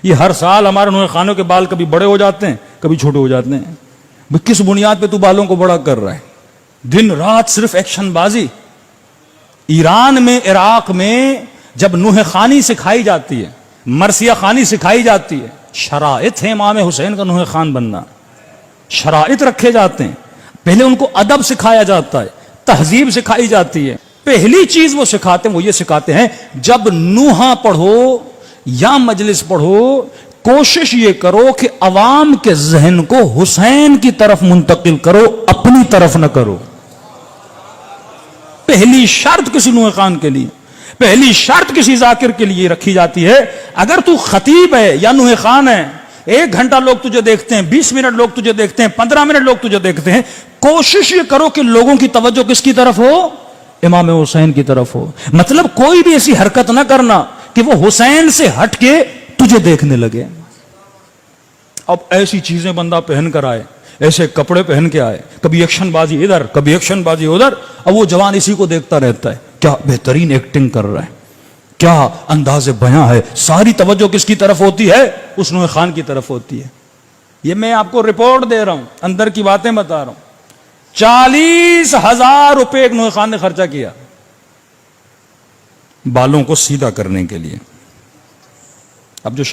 یہ ہر سال ہمارے نوح خانوں کے بال کبھی بڑے ہو جاتے ہیں کبھی چھوٹے ہو جاتے ہیں. کس بنیاد پہ تو بالوں کو بڑا کر رہا ہے؟ دن رات صرف ایکشن بازی. ایران میں، عراق میں جب نوح خانی سکھائی جاتی ہے، مرثیہ خانی سکھائی جاتی ہے، شرائط ہے امام حسین کا نوح خان بننا، شرائط رکھے جاتے ہیں. پہلے ان کو ادب سکھایا جاتا ہے، تہذیب سکھائی جاتی ہے. پہلی چیز وہ سکھاتے ہیں، وہ یہ سکھاتے ہیں جب نوحہ پڑھو یا مجلس پڑھو کوشش یہ کرو کہ عوام کے ذہن کو حسین کی طرف منتقل کرو، اپنی طرف نہ کرو. پہلی شرط کسی نوح خان کے لیے، پہلی شرط کسی ذاکر کے لیے رکھی جاتی ہے. اگر تو خطیب ہے یا نوح خان ہے، 1 گھنٹہ لوگ تجھے دیکھتے ہیں، 20 منٹ لوگ تجھے دیکھتے ہیں، 15 منٹ لوگ تجھے دیکھتے ہیں، کوشش یہ کرو کہ لوگوں کی توجہ کس کی طرف ہو؟ امام حسین کی طرف ہو. مطلب کوئی بھی ایسی حرکت نہ کرنا کہ وہ حسین سے ہٹ کے تجھے دیکھنے لگے. اب ایسی چیزیں بندہ پہن کر آئے، ایسے کپڑے پہن کے آئے، کبھی ایکشن بازی ادھر کبھی ایکشن بازی ادھر، اب وہ جوان اسی کو دیکھتا رہتا ہے. کیا بہترین ایکٹنگ کر رہا ہے، کیا انداز بیاں ہے. ساری توجہ کس کی طرف ہوتی ہے؟ اس نوح خان کی طرف ہوتی ہے. یہ میں آپ کو رپورٹ دے رہا ہوں، اندر کی باتیں بتا رہا ہوں. 40,000 روپے ایک نوح خان نے خرچہ کیا بالوں کو سیدھا کرنے کے لیے. اب جو